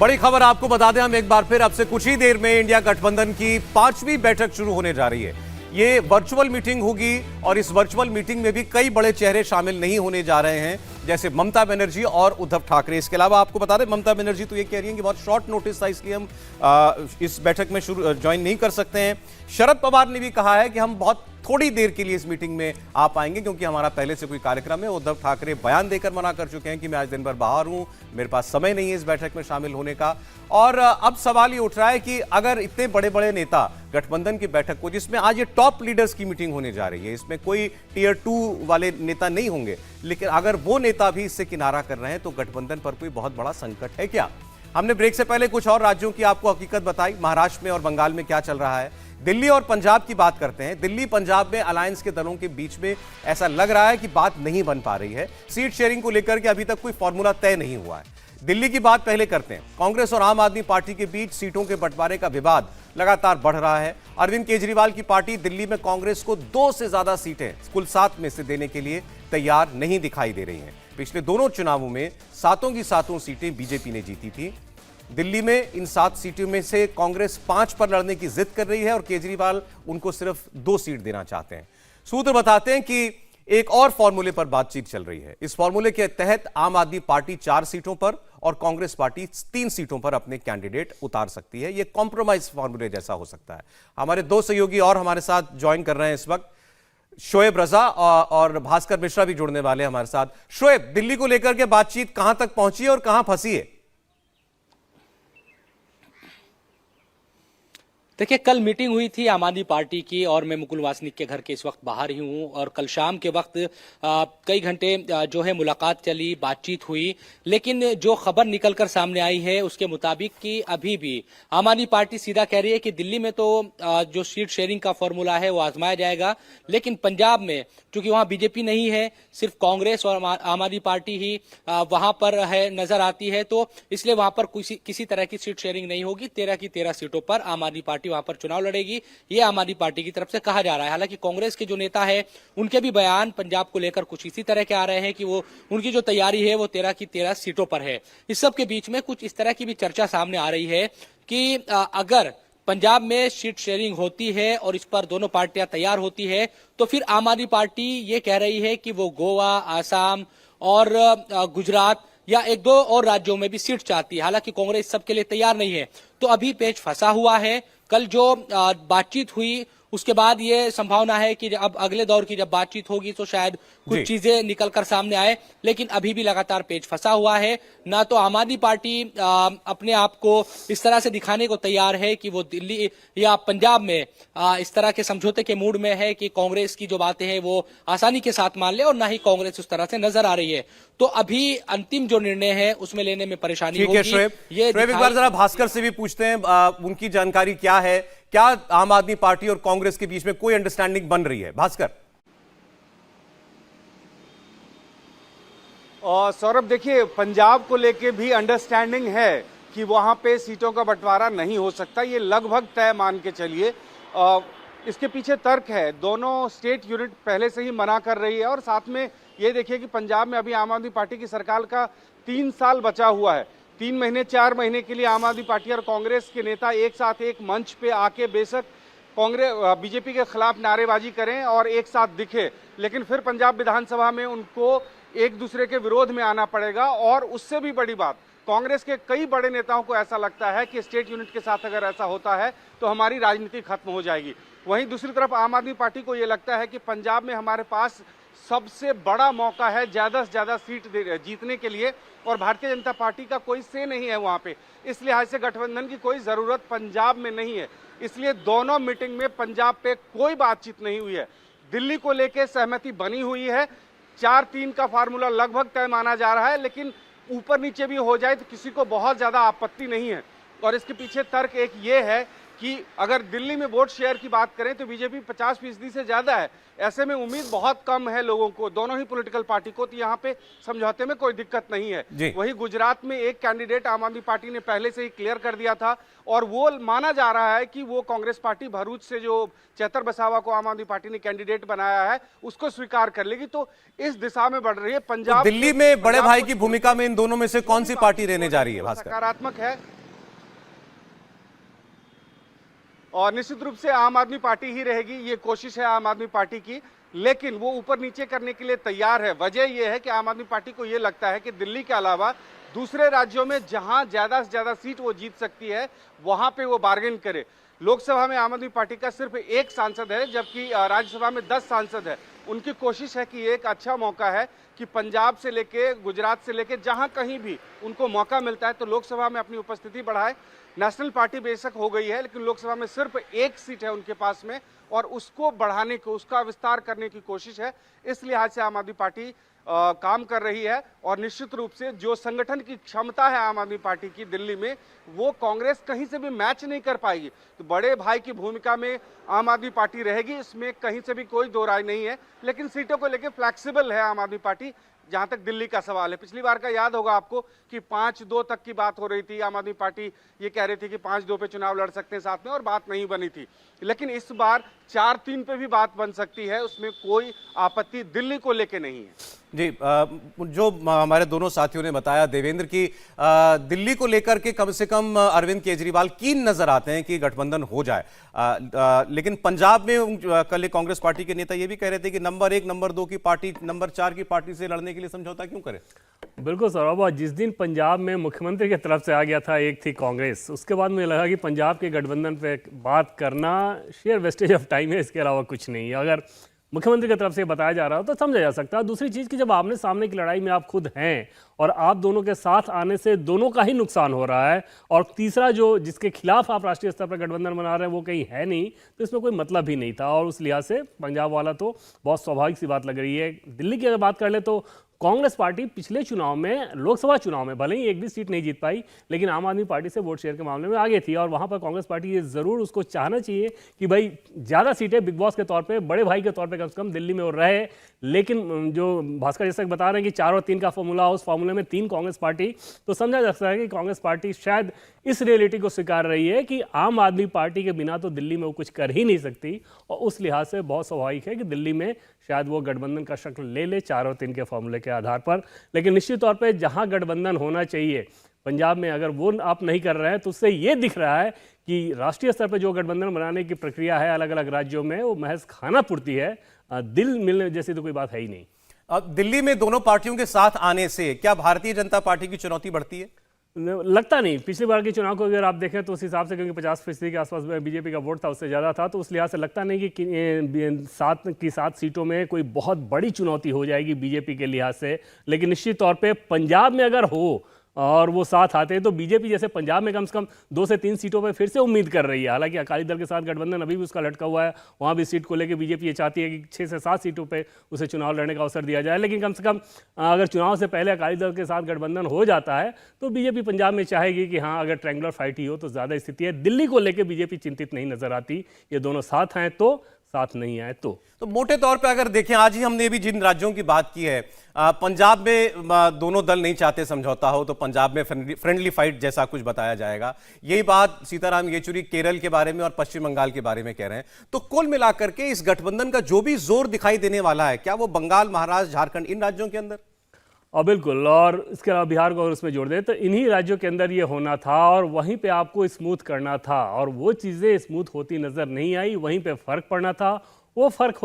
बड़ी खबर आपको बता दें, हम एक बार फिर अब से कुछ ही देर में इंडिया गठबंधन की 5वीं बैठक शुरू होने जा रही है। ये वर्चुअल मीटिंग होगी और इस वर्चुअल मीटिंग में भी कई बड़े चेहरे शामिल नहीं होने जा रहे हैं, जैसे ममता बनर्जी और उद्धव ठाकरे। इसके अलावा आपको बता दें, ममता बनर्जी तो ये कह रही हैं कि बहुत शॉर्ट नोटिस था, इसलिए हम इस बैठक में ज्वाइन नहीं कर सकते हैं। शरद पवार ने भी कहा है कि हम बहुत थोड़ी देर के लिए इस मीटिंग में आ पाएंगे क्योंकि हमारा पहले से कोई कार्यक्रम है। उद्धव ठाकरे बयान देकर मना कर चुके हैं कि मैं आज दिन भर बाहर हूं, मेरे पास समय नहीं है इस बैठक में शामिल होने का। और अब सवाल ये उठ रहा है कि अगर इतने बड़े बड़े नेता गठबंधन की बैठक को, जिसमें आज ये टॉप लीडर्स की मीटिंग होने जा रही है, इसमें कोई टियर 2 वाले नेता नहीं होंगे, लेकिन अगर वो नेता भी इससे किनारा कर रहे हैं तो गठबंधन पर कोई बहुत बड़ा संकट है क्या? हमने ब्रेक से पहले कुछ और राज्यों की आपको हकीकत बताई, महाराष्ट्र में और बंगाल में क्या चल रहा है। दिल्ली और पंजाब की बात करते हैं। दिल्ली पंजाब में अलायंस के दलों के बीच में ऐसा लग रहा है कि बात नहीं बन पा रही है। सीट शेयरिंग को लेकर के अभी तक कोई फॉर्मूला तय नहीं हुआ है। दिल्ली की बात पहले करते हैं। कांग्रेस और आम आदमी पार्टी के बीच सीटों के बंटवारे का विवाद लगातार बढ़ रहा है। अरविंद केजरीवाल की पार्टी दिल्ली में कांग्रेस को 2 से ज्यादा सीटें कुल 7 में से देने के लिए तैयार नहीं दिखाई दे रही हैं। पिछले दोनों चुनावों में 7 की 7 सीटें बीजेपी ने जीती थी। दिल्ली में इन 7 सीटों में से कांग्रेस 5 पर लड़ने की जिद कर रही है और केजरीवाल उनको सिर्फ 2 सीट देना चाहते हैं। सूत्र बताते हैं कि एक और फॉर्मूले पर बातचीत चल रही है। इस फॉर्मूले के तहत आम आदमी पार्टी 4 सीटों पर और कांग्रेस पार्टी 3 सीटों पर अपने कैंडिडेट उतार सकती है। यह कॉम्प्रोमाइज फॉर्मूले जैसा हो सकता है। हमारे 2 सहयोगी और हमारे साथ ज्वाइन कर रहे हैं इस वक्त। शोएब रजा और भास्कर मिश्रा भी जुड़ने वाले हैं हमारे साथ। शोएब, दिल्ली को लेकर के बातचीत कहां तक पहुंची है और कहां फंसी है? देखिए, कल मीटिंग हुई थी आम आदमी पार्टी की और मैं मुकुल वासनिक के घर के इस वक्त बाहर ही हूं और कल शाम के वक्त कई घंटे जो है मुलाकात चली, बातचीत हुई, लेकिन जो खबर निकलकर सामने आई है उसके मुताबिक कि अभी भी आम आदमी पार्टी सीधा कह रही है कि दिल्ली में तो जो सीट शेयरिंग का फॉर्मूला है वो आजमाया जाएगा, लेकिन पंजाब में चूंकि वहां बीजेपी नहीं है, सिर्फ कांग्रेस और आम आदमी पार्टी ही वहां पर है नजर आती है, तो इसलिए वहां पर किसी तरह की सीट शेयरिंग नहीं होगी। 13 की 13 सीटों पर आम आदमी पार्टी वहां पर चुनाव लड़ेगी, ये आम आदमी पार्टी की तरफ से कहा जा रहा है। हालांकि कांग्रेस के जो नेता है उनके भी बयान पंजाब को लेकर कुछ इसी तरह के आ रहे हैं कि वो उनकी जो तैयारी है वो 13 की 13 सीटों पर है। इस सब के बीच में कुछ इस तरह की भी चर्चा सामने आ रही है कि अगर पंजाब में सीट शेयरिंग होती है और इस पर दोनों पार्टियां तैयार होती है तो फिर आम आदमी पार्टी ये कह रही है कि वो गोवा, आसाम और गुजरात या 1-2 और राज्यों में भी सीट चाहती है। हालांकि कांग्रेस सबके लिए तैयार नहीं है, तो अभी पेच फंसा हुआ है। कल जो बातचीत हुई उसके बाद ये संभावना है कि अब अगले दौर की जब बातचीत होगी तो शायद कुछ चीजें निकलकर सामने आए, लेकिन अभी भी लगातार पेच फंसा हुआ है। ना तो आम आदमी पार्टी अपने आप को इस तरह से दिखाने को तैयार है कि वो दिल्ली या पंजाब में इस तरह के समझौते के मूड में है कि कांग्रेस की जो बातें हैं वो आसानी के साथ मान ले, और ना ही कांग्रेस उस तरह से नजर आ रही है। तो अभी अंतिम जो निर्णय है उसमें लेने में परेशानी होगी। ये एक बार जरा भास्कर से भी पूछते हैं, उनकी जानकारी क्या है, क्या आम आदमी पार्टी और कांग्रेस के बीच में कोई अंडरस्टैंडिंग बन रही है? भास्कर। और सौरभ, देखिए, पंजाब को लेके भी अंडरस्टैंडिंग है कि वहां पे सीटों का बंटवारा नहीं हो सकता, ये लगभग तय मान के चलिए। इसके पीछे तर्क है, दोनों स्टेट यूनिट पहले से ही मना कर रही है और साथ में ये देखिए कि पंजाब में अभी आम आदमी पार्टी की सरकार का 3 साल बचा हुआ है। 3 महीने 4 महीने के लिए आम आदमी पार्टी और कांग्रेस के नेता एक साथ एक मंच पे आके बेशक कांग्रेस बीजेपी के खिलाफ नारेबाजी करें और एक साथ दिखे, लेकिन फिर पंजाब विधानसभा में उनको एक दूसरे के विरोध में आना पड़ेगा। और उससे भी बड़ी बात, कांग्रेस के कई बड़े नेताओं को ऐसा लगता है कि स्टेट यूनिट के साथ अगर ऐसा होता है तो हमारी राजनीति खत्म हो जाएगी। वहीं दूसरी तरफ आम आदमी पार्टी को यह लगता है कि पंजाब में हमारे पास सबसे बड़ा मौका है ज्यादा से ज्यादा सीट जीतने के लिए, और भारतीय जनता पार्टी का कोई से नहीं है वहां पे, इस लिहाज से गठबंधन की कोई जरूरत पंजाब में नहीं है। इसलिए दोनों मीटिंग में पंजाब पे कोई बातचीत नहीं हुई है। दिल्ली को लेकर सहमति बनी हुई है, 4-3 का फार्मूला लगभग तय माना जा रहा है, लेकिन ऊपर नीचे भी हो जाए तो किसी को बहुत ज्यादा आपत्ति नहीं है। और इसके पीछे तर्क एक ये है कि अगर दिल्ली में वोट शेयर की बात करें तो बीजेपी 50% से ज्यादा है, ऐसे में उम्मीद बहुत कम है लोगों को, दोनों ही पॉलिटिकल पार्टी को, तो यहाँ पे समझौते में कोई दिक्कत नहीं है। वहीं गुजरात में एक कैंडिडेट आम आदमी पार्टी ने पहले से ही क्लियर कर दिया था और वो माना जा रहा है कि वो कांग्रेस पार्टी भरूच से जो चेतर बसावा को आम आदमी पार्टी ने कैंडिडेट बनाया है उसको स्वीकार कर लेगी। तो इस दिशा में बढ़ रही है। पंजाब दिल्ली में बड़े भाई की भूमिका में इन दोनों में से कौन सी पार्टी रहने जा रही है? सकारात्मक है। और निश्चित रूप से आम आदमी पार्टी ही रहेगी, ये कोशिश है आम आदमी पार्टी की, लेकिन वो ऊपर नीचे करने के लिए तैयार है। वजह यह है कि आम आदमी पार्टी को ये लगता है कि दिल्ली के अलावा दूसरे राज्यों में जहां ज्यादा से ज्यादा सीट वो जीत सकती है वहां पे वो बार्गेन करे। लोकसभा में आम आदमी पार्टी का सिर्फ एक सांसद है, जबकि राज्यसभा में 10 सांसद है। उनकी कोशिश है कि एक अच्छा मौका है कि पंजाब से लेके गुजरात से लेके जहां कहीं भी उनको मौका मिलता है तो लोकसभा में अपनी उपस्थिति बढ़ाए। नेशनल पार्टी बेशक हो गई है, लेकिन लोकसभा में सिर्फ एक सीट है उनके पास में, और उसको बढ़ाने को, उसका विस्तार करने की कोशिश है। इस लिहाज से आम आदमी पार्टी काम कर रही है, और निश्चित रूप से जो संगठन की क्षमता है आम आदमी पार्टी की दिल्ली में, वो कांग्रेस कहीं से भी मैच नहीं कर पाएगी। तो बड़े भाई की भूमिका में आम आदमी पार्टी रहेगी, इसमें कहीं से भी कोई दो राय नहीं है। लेकिन सीटों को लेकर फ्लैक्सिबल है आम आदमी पार्टी, जहां तक दिल्ली का सवाल है। पिछली बार का याद होगा आपको कि 5-2 तक की बात हो रही थी, आम आदमी पार्टी ये कह रही थी कि 5-2 पे चुनाव लड़ सकते हैं साथ में, और बात नहीं बनी थी। लेकिन इस बार 4-3 पे भी बात बन सकती है, उसमें कोई आपत्ति दिल्ली को लेके नहीं है। जी, जो हमारे दोनों साथियों ने बताया, देवेंद्र की दिल्ली को लेकर के कम से कम अरविंद केजरीवाल कीन नजर आते हैं कि गठबंधन हो जाए, लेकिन पंजाब में कल कांग्रेस पार्टी के नेता ये भी कह रहे थे कि नंबर 1, नंबर 2 की पार्टी नंबर 4 की पार्टी से लड़ने के लिए समझौता क्यों करे। बिल्कुल सौरभ, जिस दिन पंजाब में मुख्यमंत्री की तरफ से आ गया था, एक थी कांग्रेस, उसके बाद मुझे लगा कि पंजाब के गठबंधन पे बात करना शेयर वेस्टेज ऑफ टाइम है, इसके अलावा कुछ नहीं है। अगर मुख्यमंत्री की तरफ से बताया जा रहा हो तो समझा जा सकता है। दूसरी चीज़ कि जब आमने सामने की लड़ाई में आप खुद हैं और आप दोनों के साथ आने से दोनों का ही नुकसान हो रहा है, और तीसरा जो जिसके खिलाफ आप राष्ट्रीय स्तर पर गठबंधन बना रहे हैं वो कहीं है नहीं, तो इसमें कोई मतलब ही नहीं था। और उस लिहाज से पंजाब वाला तो बहुत स्वाभाविक सी बात लग रही है। दिल्ली की अगर बात कर ले तो कांग्रेस पार्टी पिछले चुनाव में, लोकसभा चुनाव में भले ही एक भी सीट नहीं जीत पाई, लेकिन आम आदमी पार्टी से वोट शेयर के मामले में आगे थी। और वहां पर कांग्रेस पार्टी ये जरूर उसको चाहना चाहिए कि भाई ज्यादा सीटें बिग बॉस के तौर पे, बड़े भाई के तौर पे कम से कम दिल्ली में वो रहे। लेकिन जो भास्कर जैसा बता रहे हैं कि 4 और 3 का फॉर्मूला, उस फॉर्मूले में 3 कांग्रेस पार्टी, तो समझा जा सकता है कि कांग्रेस पार्टी शायद इस रियलिटी को स्वीकार रही है कि आम आदमी पार्टी के बिना तो दिल्ली में वो कुछ कर ही नहीं सकती, और उस लिहाज से बहुत स्वाभाविक है कि दिल्ली में शायद वो गठबंधन का शक्ल ले ले 4 और 3 के फॉर्मूले के आधार पर। लेकिन निश्चित तौर पे जहां गठबंधन होना चाहिए पंजाब में, अगर वो आप नहीं कर रहे हैं तो उससे ये दिख रहा है कि राष्ट्रीय स्तर पर जो गठबंधन बनाने की प्रक्रिया है अलग अलग राज्यों में, वो महज खाना पूर्ति है, दिल मिलने जैसी तो कोई बात है ही नहीं। अब दिल्ली में दोनों पार्टियों के साथ आने से क्या भारतीय जनता पार्टी की चुनौती बढ़ती है? लगता नहीं। पिछली बार के चुनाव को अगर आप देखें तो उस हिसाब से, क्योंकि 50% के आसपास बीजेपी का वोट था, उससे ज़्यादा था, तो उस लिहाज से लगता नहीं कि 7 सीटों में कोई बहुत बड़ी चुनौती हो जाएगी बीजेपी के लिहाज से। लेकिन निश्चित तौर पे पंजाब में अगर हो और वो साथ आते हैं तो बीजेपी जैसे पंजाब में कम से कम 2 से 3 सीटों पर फिर से उम्मीद कर रही है। हालांकि अकाली दल के साथ गठबंधन अभी भी उसका लटका हुआ है, वहाँ भी सीट को लेकर बीजेपी ये चाहती है कि 6 से 7 सीटों पे उसे चुनाव लड़ने का अवसर दिया जाए। लेकिन कम से कम अगर चुनाव से पहले अकाली दल के साथ गठबंधन हो जाता है तो बीजेपी पंजाब में चाहेगी कि हाँ, अगर ट्रायंगुलर फाइट ही हो तो ज़्यादा स्थिति है। दिल्ली को लेकर बीजेपी चिंतित नहीं नजर आती, ये दोनों साथ हैं तो, साथ नहीं आए तो मोटे तौर पे अगर देखें, आज ही हमने भी जिन राज्यों की बात की है, पंजाब में दोनों दल नहीं चाहते समझौता हो, तो पंजाब में फ्रेंडली फाइट जैसा कुछ बताया जाएगा। यही बात सीताराम येचुरी केरल के बारे में और पश्चिम बंगाल के बारे में कह रहे हैं। तो कुल मिलाकर के इस गठबंधन का जो भी जोर दिखाई देने वाला है, क्या वो बंगाल, महाराष्ट्र, झारखंड, इन राज्यों के अंदर? और बिल्कुल, और इसके अलावा बिहार को अगर उसमें जोड़ दें तो इन्हीं राज्यों के अंदर ये होना था और वहीं पे आपको स्मूथ करना था, और वो चीज़ें स्मूथ होती नज़र नहीं आई। वहीं पे फ़र्क पड़ना था, वो फ़र्क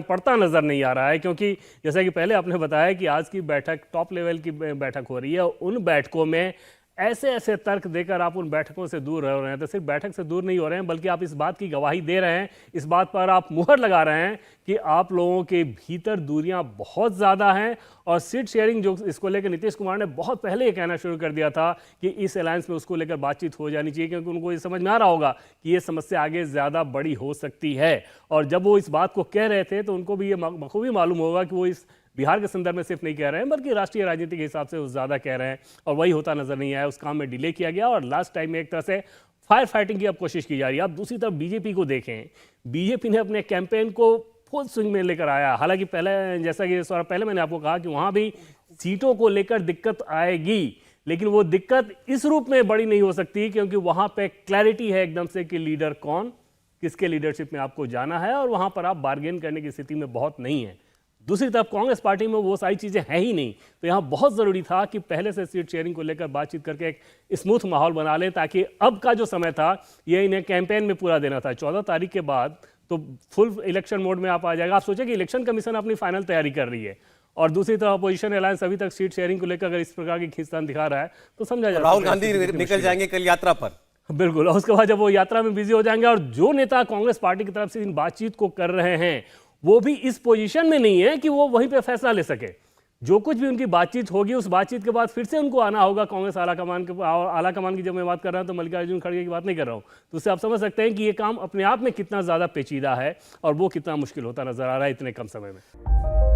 पड़ता नज़र नहीं आ रहा है। क्योंकि जैसा कि पहले आपने बताया कि आज की बैठक टॉप लेवल की बैठक हो रही है, उन बैठकों में ऐसे ऐसे तर्क देकर आप उन बैठकों से दूर रह रहे हैं। तो सिर्फ बैठक से दूर नहीं हो रहे हैं, बल्कि आप इस बात की गवाही दे रहे हैं, इस बात पर आप मुहर लगा रहे हैं कि आप लोगों के भीतर दूरियां बहुत ज़्यादा हैं। और सीट शेयरिंग जो इसको लेकर नीतीश कुमार ने बहुत पहले ये कहना शुरू कर दिया था कि इस अलायंस में उसको लेकर बातचीत हो जानी चाहिए, क्योंकि उनको ये समझ में आ रहा होगा कि ये समस्या आगे ज़्यादा बड़ी हो सकती है। और जब वो इस बात को कह रहे थे तो उनको भी ये बखूबी मालूम होगा कि वो इस बिहार के संदर्भ में सिर्फ नहीं कह रहे हैं, बल्कि राष्ट्रीय राजनीति के हिसाब से वो ज़्यादा कह रहे हैं, और वही होता नजर नहीं आया। उस काम में डिले किया गया और लास्ट टाइम में एक तरह से फायर फाइटिंग की अब कोशिश की जा रही है। अब दूसरी तरफ बीजेपी को देखें, बीजेपी ने अपने कैंपेन को फुल स्विंग में लेकर आया। हालांकि पहले, जैसा कि पहले मैंने आपको कहा कि वहाँ भी सीटों को लेकर दिक्कत आएगी, लेकिन वो दिक्कत इस रूप में बड़ी नहीं हो सकती, क्योंकि वहाँ पर क्लैरिटी है एकदम से कि लीडर कौन, किसके लीडरशिप में आपको जाना है, और वहाँ पर आप बार्गेन करने की स्थिति में बहुत नहीं है। दूसरी तरफ कांग्रेस पार्टी में वो सारी चीज़ें हैं ही नहीं, तो यहाँ बहुत ज़रूरी था कि पहले से सीट शेयरिंग को लेकर बातचीत करके एक स्मूथ माहौल बना लें, ताकि अब का जो समय था ये इन्हें कैंपेन में पूरा देना था। 14 तारीख के बाद तो फुल इलेक्शन मोड में आप आ जाएगा। आप सोचें कि इलेक्शन कमीशन अपनी फाइनल तैयारी कर रही है और दूसरी तरफ अपोजिशन अलायंस अभी तक सीट शेयरिंग को लेकर अगर इस प्रकार की खींचतान दिखा रहा है तो समझा जाए राहुल गांधी निकल जाएंगे कल यात्रा पर। बिल्कुल, और उसके बाद जब वो यात्रा में बिजी हो जाएंगे और जो नेता कांग्रेस पार्टी की तरफ से इन बातचीत को कर रहे हैं वो भी इस पोजीशन में नहीं है कि वो वहीं पे फैसला ले सके। जो कुछ भी उनकी बातचीत होगी उस बातचीत के बाद फिर से उनको आना होगा कांग्रेस आला कमान की। जब मैं बात कर रहा हूं तो मल्लिकार्जुन खड़गे की बात नहीं कर रहा हूं, तो उससे आप समझ सकते हैं कि ये काम अपने आप में कितना ज्यादा पेचीदा है और वो कितना मुश्किल होता नजर आ रहा है इतने कम समय में।